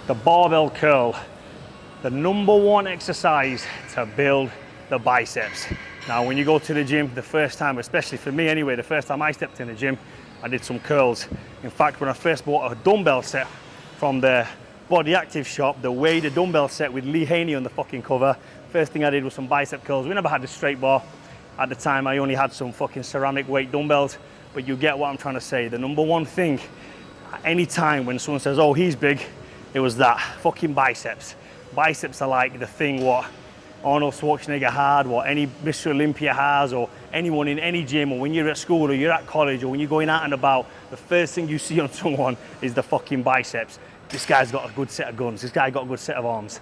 the barbell curl, the #1 exercise to build the biceps. Now, when you go to the gym, the first time, especially for me anyway, the first time I stepped in the gym, I did some curls. In fact, when I first bought a dumbbell set from the Body Active shop, the weighted dumbbell set with Lee Haney on the fucking cover, first thing I did was some bicep curls. We never had a straight bar. At the time, I only had some fucking ceramic weight dumbbells, but you get what I'm trying to say. The #1 thing, any time when someone says, oh, he's big, it was that, fucking biceps. Biceps are like the thing what Arnold Schwarzenegger had, what any Mr. Olympia has, or anyone in any gym, or when you're at school, or you're at college, or when you're going out and about, the first thing you see on someone is the fucking biceps. This guy's got a good set of guns, this guy got a good set of arms.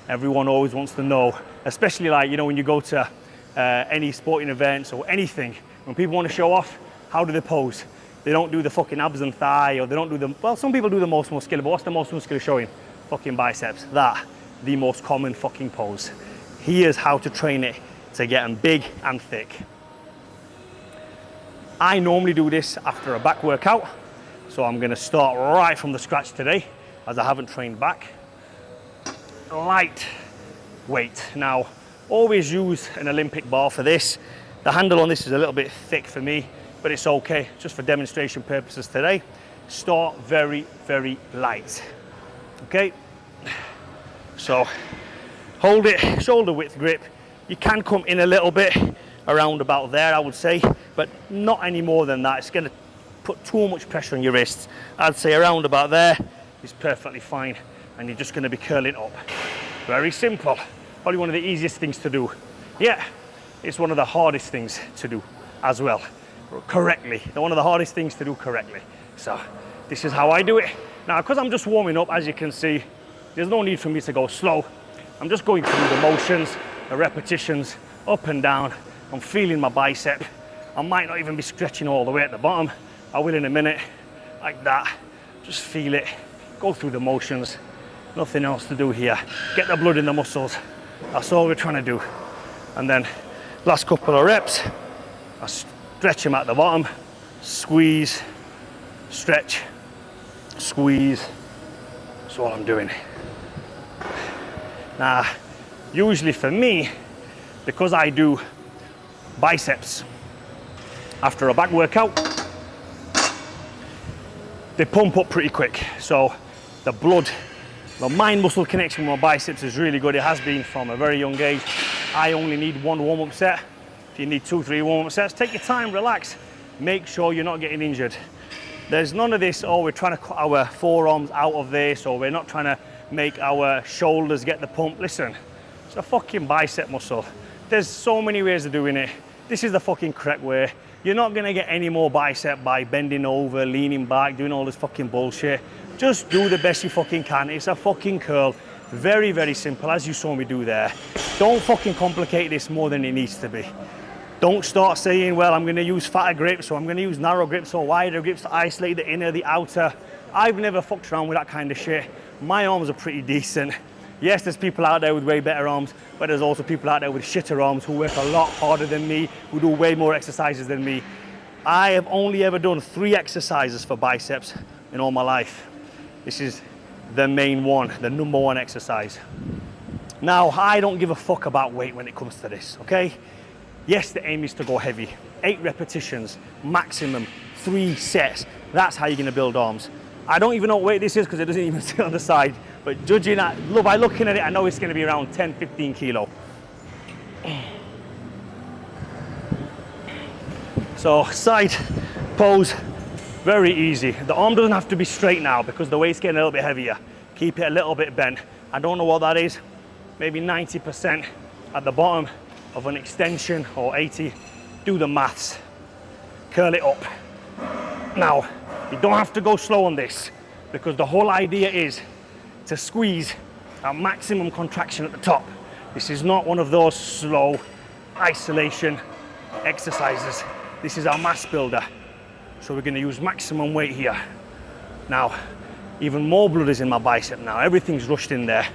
Everyone always wants to know, especially like, you know, when you go to any sporting events or anything, when people want to show off, how do they pose? They don't do the fucking abs and thigh, or they don't do the, well, some people do the most muscular, but what's the most muscular showing? Fucking biceps. That, the most common fucking pose. Here's how to train it to get them big and thick. I normally do this after a back workout, so I'm gonna start right from the scratch today, as I haven't trained back. Light weight. Now, always use an Olympic bar for this. The handle on this is a little bit thick for me, but it's okay, just for demonstration purposes today. Start very, very light, okay? So, hold it, shoulder width grip. You can come in a little bit, around about there, I would say, but not any more than that. It's gonna put too much pressure on your wrists. I'd say around about there is perfectly fine, and you're just gonna be curling up. Very simple, probably one of the easiest things to do. Yeah, it's one of the hardest things to do as well, correctly. One of the hardest things to do correctly. So, this is how I do it. Now, because I'm just warming up, as you can see, there's no need for me to go slow. I'm just going through the motions, the repetitions, up and down. I'm feeling my bicep. I might not even be stretching all the way at the bottom. I will in a minute, like that. Just feel it, go through the motions. Nothing else to do here. Get the blood in the muscles. That's all we're trying to do. And then, last couple of reps, I stretch them at the bottom, squeeze, stretch, squeeze. That's all I'm doing. Now, usually for me, because I do biceps after a back workout, they pump up pretty quick. So the blood, the mind-muscle connection with my biceps is really good. It has been from a very young age. I only need 1 warm-up set. If you need 2, 3 warm-up sets, take your time, relax. Make sure you're not getting injured. There's none of this, oh, we're trying to cut our forearms out of this, or we're not trying to make our shoulders get the pump. Listen, it's a fucking bicep muscle. There's so many ways of doing it. This is the fucking correct way. You're not gonna get any more bicep by bending over, leaning back, doing all this fucking bullshit. Just do the best you fucking can. It's a fucking curl. Very, very simple, as you saw me do there. Don't fucking complicate this more than it needs to be. Don't start saying, well, I'm gonna use fatter grips, or I'm gonna use narrow grips or wider grips to isolate the inner, the outer. I've never fucked around with that kind of shit. My arms are pretty decent. Yes, there's people out there with way better arms, but there's also people out there with shitter arms who work a lot harder than me, who do way more exercises than me. I have only ever done 3 exercises for biceps in all my life. This is the main one, the #1 exercise. Now, I don't give a fuck about weight when it comes to this, okay? Yes, the aim is to go heavy. 8 repetitions, maximum, 3 sets. That's how you're gonna build arms. I don't even know what weight this is because it doesn't even sit on the side, but judging at, by looking at it, I know it's gonna be around 10, 15 kilo. So, side pose, very easy. The arm doesn't have to be straight now because the weight's getting a little bit heavier. Keep it a little bit bent. I don't know what that is, maybe 90% at the bottom of an extension, or 80. Do the maths. Curl it up. Now, you don't have to go slow on this because the whole idea is to squeeze a maximum contraction at the top. This is not one of those slow isolation exercises. This is our mass builder. So we're gonna use maximum weight here. Now, even more blood is in my bicep now. Everything's rushed in there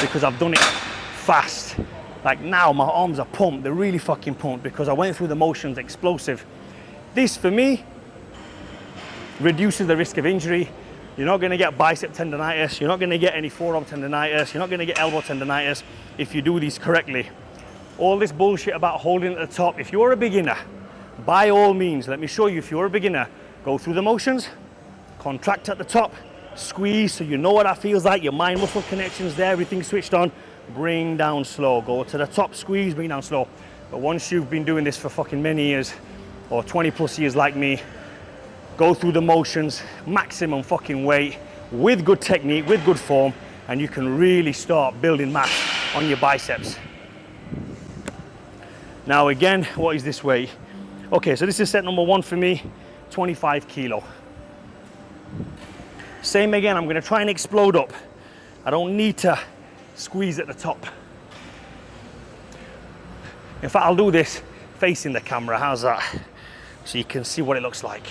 because I've done it fast. Like now, my arms are pumped. They're really fucking pumped because I went through the motions, explosive. This, for me, reduces the risk of injury, You're not gonna get bicep tendonitis, you're not gonna get any forearm tendonitis, you're not gonna get elbow tendonitis if you do these correctly. All this bullshit about holding at the top, if you're a beginner, by all means, let me show you, if you're a beginner, go through the motions, contract at the top, squeeze so you know what that feels like, your mind muscle connections there, everything switched on, bring down slow, go to the top, squeeze, bring down slow. But once you've been doing this for fucking many years, or 20 plus years like me, go through the motions, maximum fucking weight, with good technique, with good form, and you can really start building mass on your biceps. Now again, what is this weight? Okay, so this is set number 1 for me, 25 kilo. Same again, I'm gonna try and explode up. I don't need to squeeze at the top. In fact, I'll do this facing the camera, how's that? So you can see what it looks like.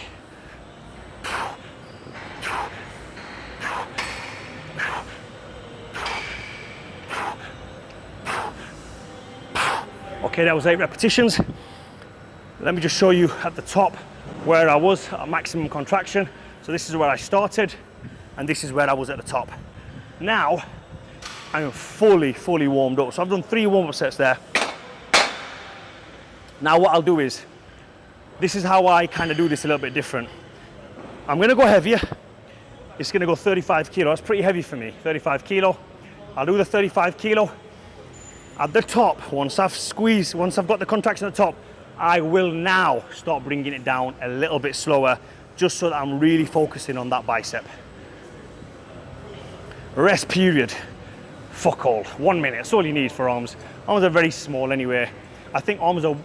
Okay, that was 8 repetitions. Let me just show you at the top where I was at maximum contraction. So this is where I started, and this is where I was at the top. Now, I am fully warmed up. So I've done 3 warm-up sets there. Now what I'll do is, this is how I kind of do this a little bit different. I'm gonna go heavier. It's gonna go 35 kilo. That's pretty heavy for me, 35 kilo. I'll do the 35 kilo. At the top, once I've squeezed, once I've got the contraction at the top, I will now start bringing it down a little bit slower, just so that I'm really focusing on that bicep. Rest period, fuck all, 1 minute, that's all you need for arms. Arms are very small anyway. I think arms are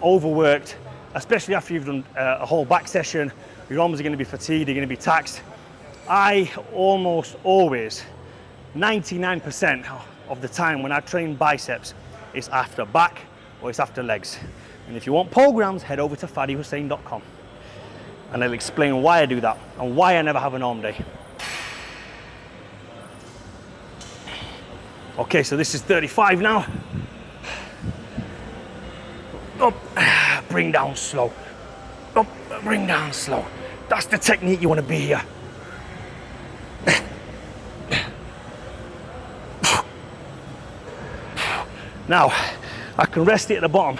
overworked, especially after you've done a whole back session. Your arms are gonna be fatigued, they're gonna be taxed. I almost always, 99% of the time when I train biceps, it's after back or it's after legs. And if you want programs, head over to faddyhussein.com and I'll explain why I do that and why I never have an arm day. Okay, so this is 35 now. Up, bring down slow. Up, bring down slow. That's the technique you want to be here. Now, I can rest it at the bottom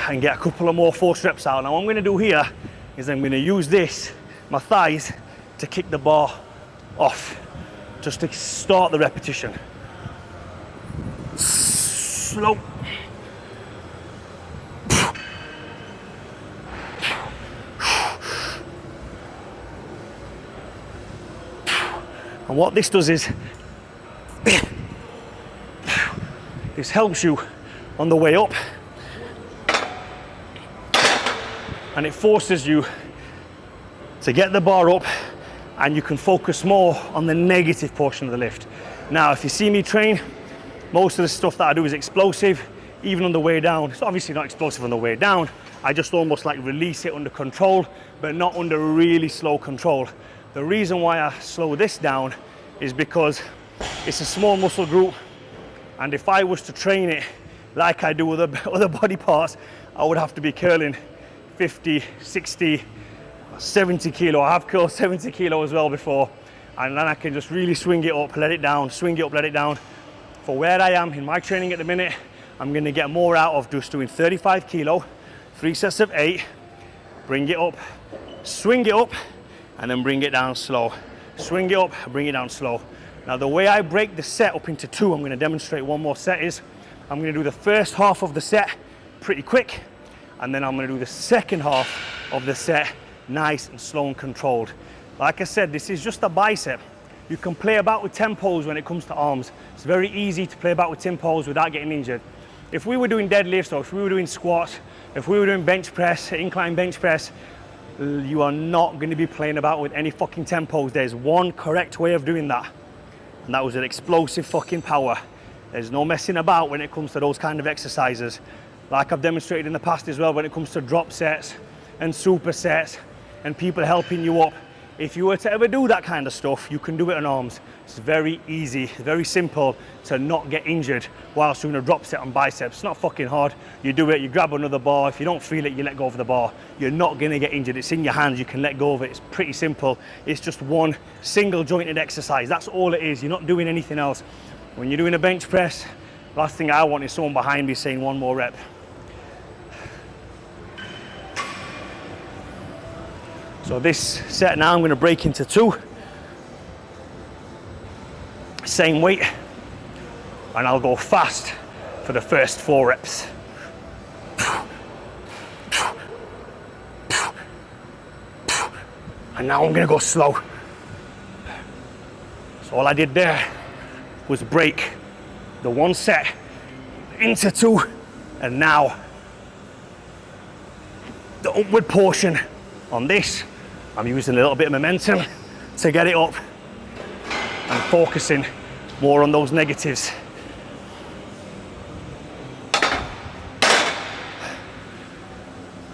and get a couple of more force reps out. Now what I'm gonna do here is I'm gonna use this, my thighs, to kick the bar off, just to start the repetition. Slow. And what this does is, this helps you on the way up, and it forces you to get the bar up, and you can focus more on the negative portion of the lift. Now, if you see me train, most of the stuff that I do is explosive, even on the way down. It's obviously not explosive on the way down. I just almost like release it under control, but not under really slow control. The reason why I slow this down is because it's a small muscle group, and if I was to train it like I do with other body parts, I would have to be curling 50, 60, 70 kilo. I have curled 70 kilo as well before, and then I can just really swing it up, let it down, swing it up, let it down. For where I am in my training at the minute, I'm gonna get more out of just doing 35 kilo, 3 sets of 8, bring it up, swing it up, and then bring it down slow. Swing it up, bring it down slow. Now the way I break the set up into 2, I'm gonna demonstrate one more set, is I'm gonna do the first half of the set pretty quick, and then I'm gonna do the second half of the set nice and slow and controlled. Like I said, this is just a bicep. You can play about with tempos when it comes to arms. It's very easy to play about with tempos without getting injured. If we were doing deadlifts, or if we were doing squats, if we were doing bench press, incline bench press, you are not going to be playing about with any fucking tempos. There's one correct way of doing that, and that was an explosive fucking power. There's no messing about when it comes to those kind of exercises. Like I've demonstrated in the past as well, when it comes to drop sets and supersets and people helping you up, if you were to ever do that kind of stuff, you can do it on arms. It's very easy, very simple to not get injured whilst doing a drop set on biceps. It's not fucking hard. You do it, you grab another bar. If you don't feel it, you let go of the bar. You're not gonna get injured. It's in your hands, you can let go of it. It's pretty simple. It's just one single jointed exercise. That's all it is. You're not doing anything else. When you're doing a bench press, last thing I want is someone behind me saying one more rep. So this set now I'm going to break into 2. Same weight, and I'll go fast for the first 4 reps. And now I'm going to go slow. So all I did there was break the 1 set into 2, and now the upward portion on this, I'm using a little bit of momentum to get it up and focusing more on those negatives.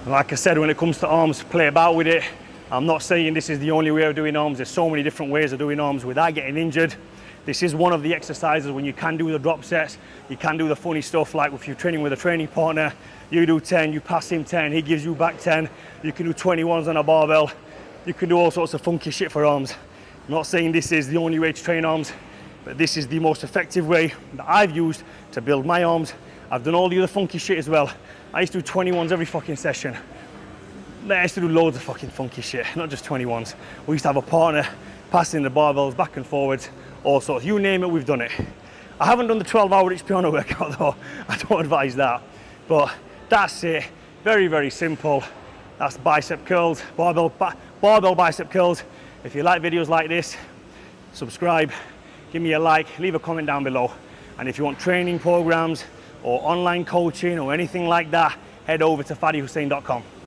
And like I said, when it comes to arms, play about with it. I'm not saying this is the only way of doing arms. There's so many different ways of doing arms without getting injured. This is one of the exercises when you can do the drop sets. You can do the funny stuff like if you're training with a training partner, you do 10, you pass him 10, he gives you back 10. You can do 21s on a barbell. You can do all sorts of funky shit for arms. I'm not saying this is the only way to train arms, but this is the most effective way that I've used to build my arms. I've done all the other funky shit as well. I used to do 21s every fucking session. I used to do loads of fucking funky shit, not just 21s. We used to have a partner passing the barbells back and forwards, all sorts. You name it, we've done it. I haven't done the 12-hour Piano workout though. I don't advise that. But that's it. Very, very simple. That's bicep curls, barbell bicep curls. If you like videos like this, subscribe, give me a like, leave a comment down below. And if you want training programs or online coaching or anything like that, head over to faddyhussein.com.